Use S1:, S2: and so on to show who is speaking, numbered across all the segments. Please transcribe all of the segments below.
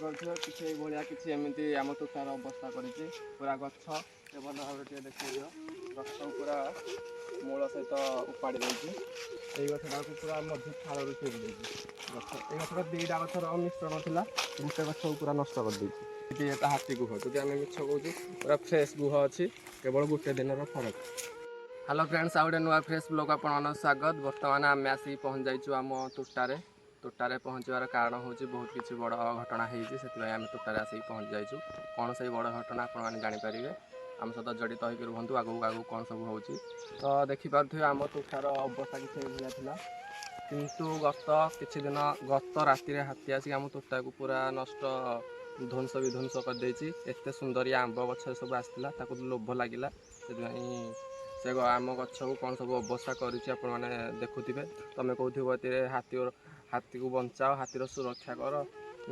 S1: देखिपे किसी भाया किसी एमती आम तुषार अवस्था कर पूरा गछ भल भाव देखिए गछ पूरा मूल सहित उपाड़ी देती गछटा को पूरा मध्य फाड़ फेरी गछ ये गछटा दुईटा गछर मिश्रण था गोटे गछ पूरा नष्ट कर हाथी गुह जी आम मिछ कौच पूरा फ्रेश गुह अच्छी केवल गोटे दिन फरक। हेलो फ्रेंड्स आ गए नुआ फ्रेश ब्लॉग आपन स्वागत। बर्तमान आम आसिक पहुँच जाइए आम तोटारे पहुँचार कारण हूँ बहुत किसी बड़ घटना होती आम तोटारे आसिक पहुँच जाइए। कौन से बड़ घटना आपने जानीपारे आम सहित जड़ित होकर रुहतु आगू आगू कौन सब हो तो देखिपे आम तोटार अवस्था किसी भाया किंतु गत किसी दिन गत राति हाथी आसिक आम तोटा को पूरा नष्ट ध्वंस विध्वंस करदे। एत सुंदर आंब गछ सब आसाला लोभ लगिला से आम गछ को कौन सब अवस्था करने देखुवे। तुम कहते हाथी को बचाओ हाथीर सुरक्षा कर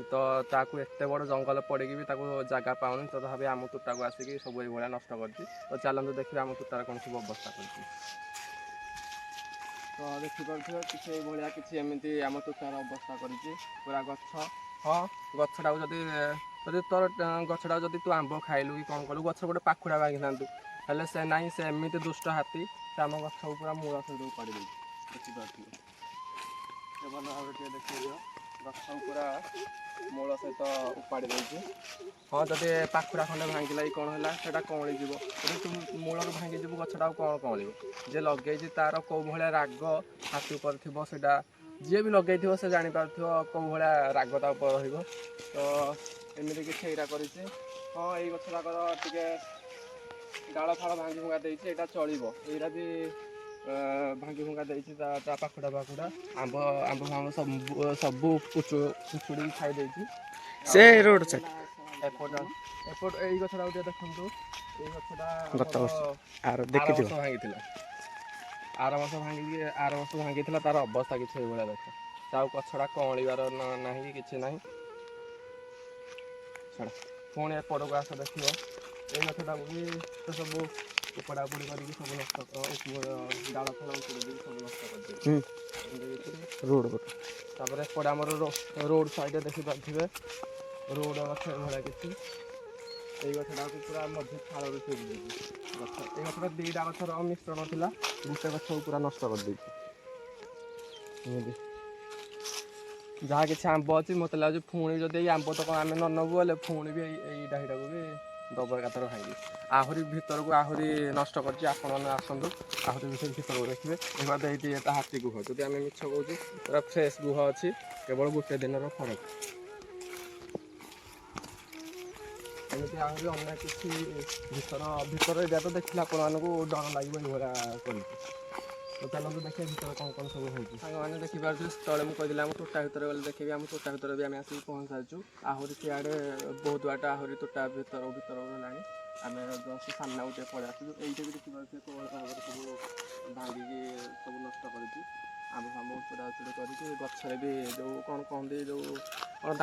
S1: तो ताकू एत बड़ जंगल पड़ी भी जगह पाऊनी तो भाव आम तोटा को आसिक सब ये नष्ट कर तो चलते देखिए आम तोटार कौन सब अवस्था कर तो देखिपे किसी भाया किसी एमती आम तोटार अवस्था कर पूरा गछ हाँ गछटा जदि तोर गछटा जदि तू आंब खाइलु कि कौन कलु गछ गोटे पाखुड़ा भांगी था हेल्ले से ना से एमती दुष्ट हाथी से आम गछ को पूरा मूल सहित उपाड़ी देखिपे भल भाव देखिए गछ पूरा मूल सहित उपाड़ी देती। हाँ जदि पाखुड़ा खंडे भांगला कि कौन है से कौली जी मूल भांगी जीव गछटा कौन कौल जे लगे तार कौ भाया राग हाथी उपर थी से जी भी लगे से जापर कौ भाया राग ता तो एमती किसी यहाँ कर हाँ ये गछटाकर टे डाल फाड़ भांगी भुंगा देती चलो यहाँ भी भांगी भुंगा देती पाखुड़ा आंब आंब फांब सब पुचुड़ी खाई
S2: से रोड साइड
S1: एपट यही गछटा देखु ये गछटा
S2: देखी
S1: भांगी आर वर्ष भांगी तार अवस्था किसी भाया देख से गछटा कौलिबार ना कि ना छड़ा पुणी एपट को आस देख ये गछटा भी तो सब उपड़ा उपड़ी कर सब नष्ट डाल फल उपड़ी सब नष्ट कर
S2: रोड
S1: एपटे आम रोड साइड देखिपे रोड गछ भाया किसी ये गछटा को पूरा मध्य फाड़ फेरी गछ ये गछटा दुईटा गछर मिश्रण था गोटे गछ पूरा नष्ट कर जहाँ कि आंब अच्छी मत लगे पुणी जब आंब तो आम न नबू गले पुणी भी यहीटा को भी दब एकाथर भाई आहरी भर को आहरी नष्ट कर आसतु आहरी भर को देखिए देखते हाथी गुह जो आम मिछ कौच पूरा फ्रेश गुह अच्छी केवल गोटे दिन फरक एमती आहरी अनेक किसी भर एरिया तो देखिए आपको डर लगे कर तो चलते देखिए भर कौन सब होती मैंने देखिपे तले मुझे आम तोटा भर गले देखिए आम तोटा भर भी आम आसिक पहुँच सारी आहरी सियाड़े बहुत बाट आहरी तोटा भर गला आम जस्ट सामना गोटे पड़े आसू ये भी देखिए कौन भाव सब भांगिकी सब नष्ट कर आम फाम चूड़ा चूड़ी कर गचर भी जो कौन कहते जो कौन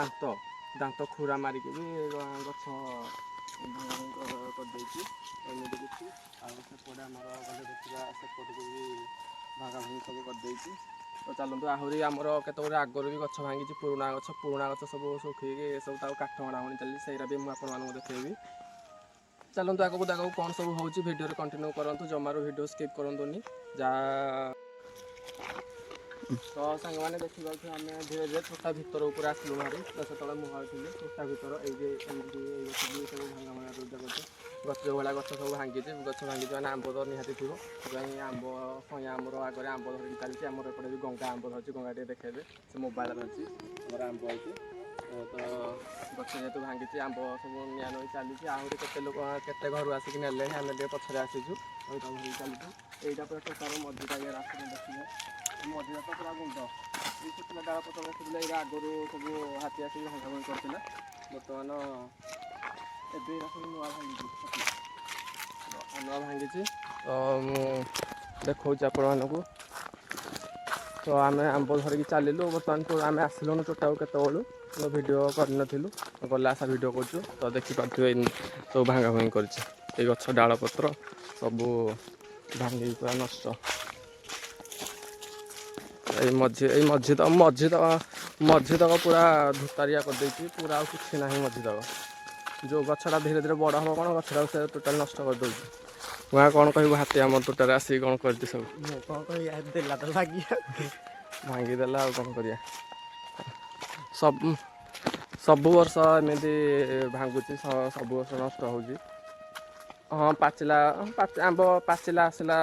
S1: दांत खुरा मारिक भी गछ करदे एमती किसी आसपटे आमर गले देखा सेपट को भी भागा भांगी सब करदे तो चलते आहरी आमर केत आगर भी गछ भांगी पुराणा गछ सब सुखी सब काठ हणाहणी चली से भी मुझे देखेबी। चलते आगू आगू कौन सब हो भिडियो कंटिन्यू करूँ जमारू भिडियो स्किप करूँ जहाँ तो सांग मैंने देखिए आम धीरे धीरे तोटा भर पूरा आसलु भारी तो से मुझे तोटा भर ये सब भांगा भांगा रोजा गच जो भाया गच सब भांगी गच भांगी मैंने आंब तो निहाती थो आंब खई आमर आगे आंब धरिकी चलती आमर एपटे भी गंगा आंब धरती गंगा टे देखेबे से मोबाइल धरती आमर आंब होती तो गच जेहतु भांगी आंब सब निआ नई चली आहरी केते लोक केते घर आसिक ने आम पछरे आसीचु धरिकी चलुँ यहाँ पूरा टोटार मझीटा ये रास्ता देखिए मझीरा तो पूरा गुंड ये छुटला डाल पत्र देखिए ये आगुरी सब हाथी आसिक भांगाभांगी करते बर्तमान एवं सब नुआ भांगी नुआ भांगी तो देखा आपण तो आम आंब धरिकी चलू बर्तमान तो आम आसलुन टोटा को केत भिडियो कर गला आशा भिडियो कर तो देखिपे सब भांगाभांगी कर गछ डाल पत्र सब भांगी पूरा नष्ट ମଝି ତକ ପୁରା ଧୁତାରିଆ କରିଦେଇଛି, ପୁରା ଆଉ କିଛି ନାହିଁ ମଝି ତକ। ଯେଉଁ ଗଛଟା ଧୀରେ ଧୀରେ ବଡ଼ ହେବ କ'ଣ ଗଛଟାକୁ ସେ ଟୋଟାଲି ନଷ୍ଟ କରିଦେଉଛି। ମୁଁ ଆଉ କ'ଣ କହିବୁ, ହାତୀ ଆମର ଟୋଟାଲି ଆସିକି କ'ଣ କରିଛି ସବୁ
S2: ମୁଁ କ'ଣ କହିବି, ଦେଲା ତ ଲାଗିଆ
S1: ଭାଙ୍ଗିଦେଲା ଆଉ କ'ଣ କରିବା। ସବୁ ବର୍ଷ ଏମିତି ଭାଙ୍ଗୁଛି, ସବୁ ବର୍ଷ ନଷ୍ଟ ହେଉଛି। ହଁ ଆମ୍ବ ପାଚିଲା ଆସିଲା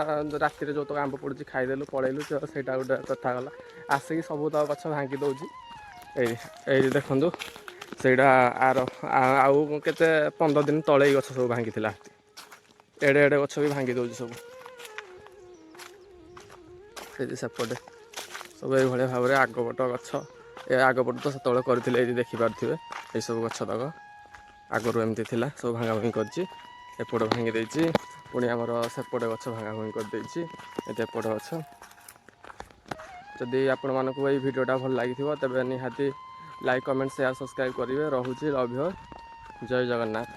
S1: ରାତିରେ ଯେଉଁ ତକ ଆମ୍ବ ପଡ଼ୁଛି ଖାଇଦେଲୁ ପଳେଇଲୁ, ସେଇଟା ଗୋଟେ କଥା ଗଲା। ଆସିକି ସବୁ ତକ ଗଛ ଭାଙ୍ଗି ଦେଉଛି। ଏଇ ଦେଖନ୍ତୁ, ସେଇଟା ଆଉ କେତେ 15 ଦିନ ତଳେ ଏଇ ଗଛ ସବୁ ଭାଙ୍ଗିଥିଲା। ଏଡ଼େ ଏଡ଼େ ଗଛ ବି ଭାଙ୍ଗି ଦେଉଛି ସବୁ। ଏଇ ସେପଟେ ସବୁ ଏଇଭଳିଆ ଭାବରେ ଆଗପଟ ଗଛ, ଆଗପଟ ତ ସେତେବେଳେ କରିଥିଲେ, ଏଇଠି ଦେଖିପାରୁଥିବେ। ଏଇସବୁ ଗଛ ତକ ଆଗରୁ ଏମିତି ଥିଲା, ସବୁ ଭାଙ୍ଗି କରିଛି। ଏପଟ ଭାଙ୍ଗି ଦେଇଛି, ପୁଣି ଆମର ସେପଟେ ଗଛ ଭାଙ୍ଗି କରିଦେଇଛି। ଏତେ ଏପଟ ଗଛ। ଯଦି ଆପଣମାନଙ୍କୁ ଏଇ ଭିଡ଼ିଓଟା ଭଲ ଲାଗିଥିବ ତେବେ ନିହାତି ଲାଇକ୍, କମେଣ୍ଟ, ସେୟାର, ସବସ୍କ୍ରାଇବ୍ କରିବେ। ରହୁଛି, ଲଭ୍ ୟୁ, ଜୟ ଜଗନ୍ନାଥ।